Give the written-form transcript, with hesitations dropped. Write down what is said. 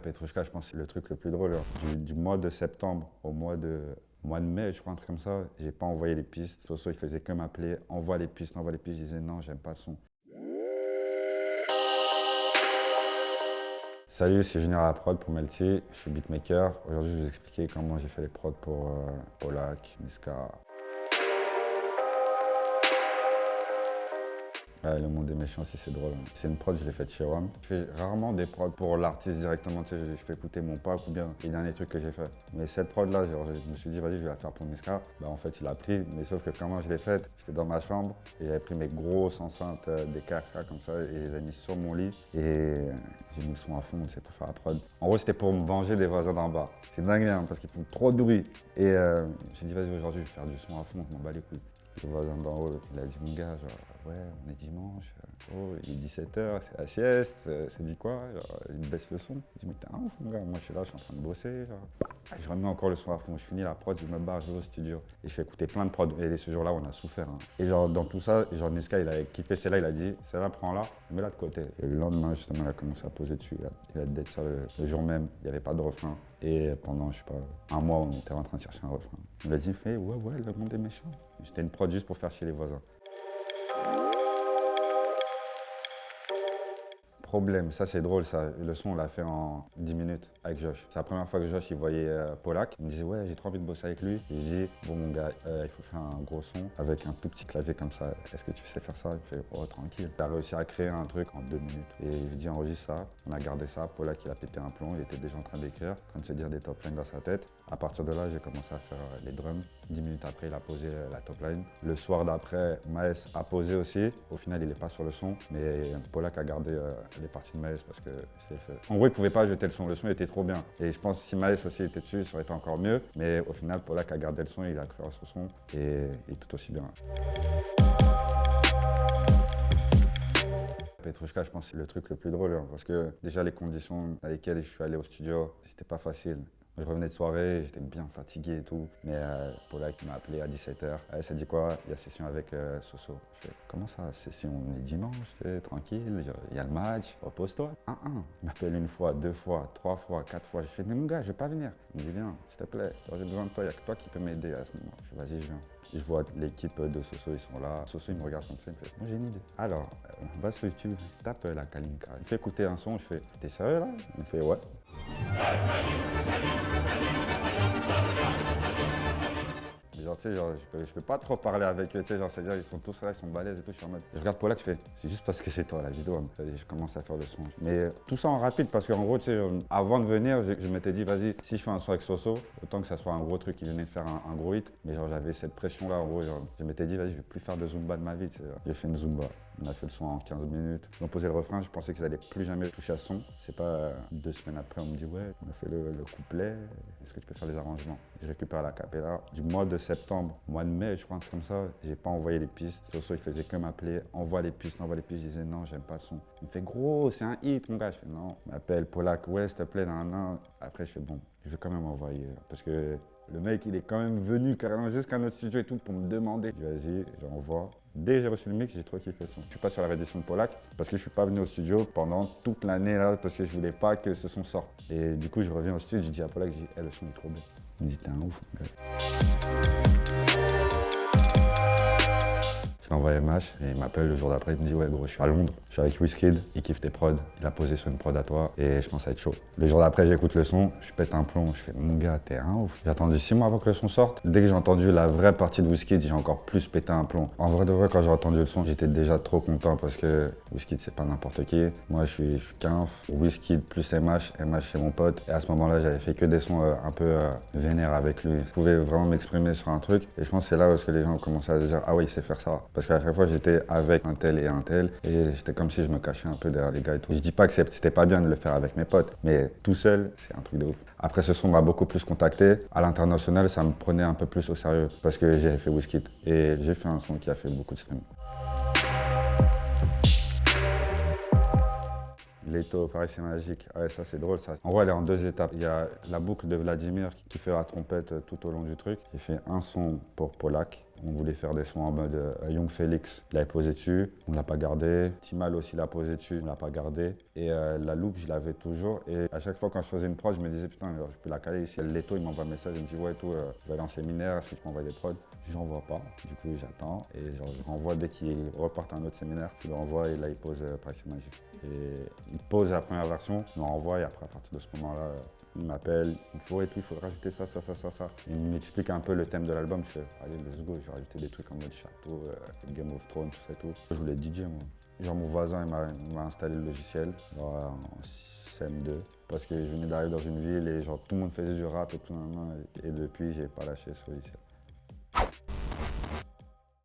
Petrouchka, je pense que c'est le truc le plus drôle. Du mois de septembre au mois de mai, je crois, un truc comme ça, j'ai pas envoyé les pistes. Soso, il faisait que m'appeler, envoie les pistes, envoie les pistes. Je disais non, j'aime pas le son. Salut, c'est Junior à la prod pour Melty, je suis beatmaker. Aujourd'hui, je vais vous expliquer comment j'ai fait les prods pour Polak, Niska. Le monde des méchants aussi, c'est drôle. C'est une prod, je l'ai faite chez WAM. Je fais rarement des prods pour l'artiste directement, tu sais, je fais écouter mon pack ou bien les derniers trucs que j'ai fait. Mais cette prod-là, je me suis dit, vas-y, je vais la faire pour Niska. Bah, en fait, il a pris, mais sauf que comment je l'ai faite, j'étais dans ma chambre et j'avais pris mes grosses enceintes des KRK comme ça et je les ai mis sur mon lit et j'ai mis le son à fond, c'est pour faire la prod. En gros, c'était pour me venger des voisins d'en bas. C'est dingue, hein, parce qu'ils font trop de bruit. Et j'ai dit, vas-y, aujourd'hui, je vais faire du son à fond, je m'en bats les couilles. Le voisin d'en haut, il a dit, mon gars, genre, ouais, on est dimanche, oh, il est 17h, c'est la sieste, ça dit quoi? Genre, il me baisse le son. Je dis, mais t'es un ouf, mon gars, moi je suis là, je suis en train de bosser. Genre. Je remets encore le son à fond, je finis la prod, je me barre, je vais au studio. Et je fais écouter plein de prods. Et ce jour-là, on a souffert. Hein. Et genre, dans tout ça, genre, Niska, il a kiffé celle-là, il a dit, celle-là, prends-la, mets-la de côté. Et le lendemain, justement, il a commencé à poser dessus. Il a d'être ça le jour même, il n'y avait pas de refrain. Et pendant, je sais pas, un mois, on était en train de chercher un refrain. Il a dit, ouais, le monde est méchant. C'était une prod juste pour faire chier les voisins. Problème, ça c'est drôle, ça. Le son on l'a fait en 10 minutes avec Josh. C'est la première fois que Josh il voyait Polak. Il me disait ouais j'ai trop envie de bosser avec lui. Et je dis bon mon gars, il faut faire un gros son avec un tout petit clavier comme ça. Est-ce que tu sais faire ça? Il fait oh tranquille. Il a réussi à créer un truc en 2 minutes. Et je lui dis enregistre ça. On a gardé ça. Polak il a pété un plomb, il était déjà en train d'écrire, en train de se dire des top lines dans sa tête. À partir de là j'ai commencé à faire les drums. 10 minutes après il a posé la top line. Le soir d'après, Maes a posé aussi. Au final il n'est pas sur le son, mais Polak a gardé les parties de Maes parce que c'était fait. En gros, il ne pouvait pas jeter le son était trop bien. Et je pense que si Maes aussi était dessus, ça aurait été encore mieux. Mais au final, Polak a gardé le son, il a cru à son son et tout aussi bien. Petrouchka, je pense que c'est le truc le plus drôle hein, parce que déjà les conditions dans lesquelles je suis allé au studio, c'était pas facile. Je revenais de soirée, j'étais bien fatigué et tout. Mais Polak m'a appelé à 17h. Ça dit quoi? Il y a session avec Soso. Je fais comment ça? Session, on est dimanche, tranquille, il y a le match, repose-toi. Il m'appelle une fois, 2 fois, 3 fois, 4 fois. Je fais mais mon gars, je vais pas venir. Il me dit viens, s'il te plaît, j'ai besoin de toi, il n'y a que toi qui peux m'aider à ce moment. Je fais vas-y, je viens. Je vois l'équipe de Soso, ils sont là. Soso, il me regarde comme ça, il me fait moi j'ai une idée. Alors, va sur YouTube, tape la Kalinka. Il fait écouter un son, je fais t'es sérieux là? Il me fait ouais. Genre, tu sais, genre, je peux pas trop parler avec eux, tu sais, genre, c'est-à-dire, ils sont tous là, ils sont balèzes et tout, je suis en mode. Je regarde Polak, je fais, c'est juste parce que c'est toi la vidéo, hein. Je commence à faire le son. Mais tout ça en rapide, parce qu'en gros, tu sais, avant de venir, je m'étais dit, vas-y, si je fais un son avec Soso, autant que ça soit un gros truc qui venait de faire un gros hit. Mais genre, j'avais cette pression-là, en gros, genre, je m'étais dit, vas-y, je vais plus faire de Zumba de ma vie, tu sais. J'ai fait une Zumba. On a fait le son en 15 minutes. Ils ont posé le refrain, je pensais qu'ils allaient plus jamais toucher à ce son. C'est pas 2 semaines après, on me dit ouais, on a fait le couplet, est-ce que tu peux faire les arrangements? Je récupère la capella. Du mois de septembre, mois de mai, je crois, un truc comme ça, j'ai pas envoyé les pistes. Soso, il faisait que m'appeler, envoie les pistes, envoie les pistes. Je disais non, j'aime pas le son. Il me fait gros, c'est un hit, mon gars. Je fais non. Il m'appelle Polak, ouais, s'il te plaît, nan. Après, je fais bon, je vais quand même envoyer parce que le mec, il est quand même venu carrément jusqu'à notre studio et tout pour me demander. Je dis vas-y, j'envoie. Dès que j'ai reçu le mix, j'ai trop kiffé le son. Je suis pas sur la réédition de Polak parce que je suis pas venu au studio pendant toute l'année là parce que je voulais pas que ce son sorte. Et du coup, je reviens au studio, je dis à Polak, je dis le son est trop bien. Il me dit t'es un ouf, mon gars. Je l'ai envoyé MH et il m'appelle le jour d'après, il me dit ouais gros je suis à Londres, je suis avec Wizkid, il kiffe tes prods, il a posé sur une prod à toi et je pense à être chaud. Le jour d'après j'écoute le son, je pète un plomb, je fais mon gars t'es un ouf. J'ai attendu 6 mois avant que le son sorte. Dès que j'ai entendu la vraie partie de Wizkid, j'ai encore plus pété un plomb. En vrai de vrai quand j'ai entendu le son, j'étais déjà trop content parce que Wizkid c'est pas n'importe qui. Moi je suis Quinf, Wizkid plus MH c'est mon pote. Et à ce moment-là j'avais fait que des sons un peu vénères avec lui. Je pouvais vraiment m'exprimer sur un truc et je pense que c'est là où les gens ont commencé à se dire ah ouais il sait faire ça. Parce qu'à chaque fois j'étais avec un tel et j'étais comme si je me cachais un peu derrière les gars et tout. Je dis pas que c'était pas bien de le faire avec mes potes, mais tout seul, c'est un truc de ouf. Après ce son m'a beaucoup plus contacté. À l'international, ça me prenait un peu plus au sérieux parce que j'ai fait Wizkid et j'ai fait un son qui a fait beaucoup de streams. Leto, pareil, c'est magique. Ouais, ça c'est drôle ça. En vrai, elle est en 2 étapes. Il y a la boucle de Vladimir qui fait la trompette tout au long du truc. J'ai fait un son pour Polak. On voulait faire des sons en mode Young Felix, il avait posé dessus, on ne l'a pas gardé. Timal aussi l'a posé dessus, on ne l'a pas gardé. Et la loupe, je l'avais toujours. Et à chaque fois, quand je faisais une prod, je me disais, putain, alors, je peux la caler ici. Leto, il m'envoie un message, il me dit, ouais, tout, je vais aller en séminaire, est-ce que tu peux envoyer des prods? J'en vois pas. Du coup, j'attends. Et genre, je renvoie dès qu'il repart à un autre séminaire. Je le renvoie et là, il pose Pricing Magic. Et il pose la première version, je me renvoie et après, à partir de ce moment-là, il m'appelle, il me faut et tout, il faut rajouter ça. Il m'explique un peu le thème de l'album. Je fais, allez, let's go, je vais rajouter des trucs en mode château, Game of Thrones, tout ça et tout. Je voulais DJ, moi. Genre, mon voisin, il m'a installé le logiciel genre, en CM2 parce que je venais d'arriver dans une ville et genre, tout le monde faisait du rap et tout. Et depuis, j'ai pas lâché ce logiciel.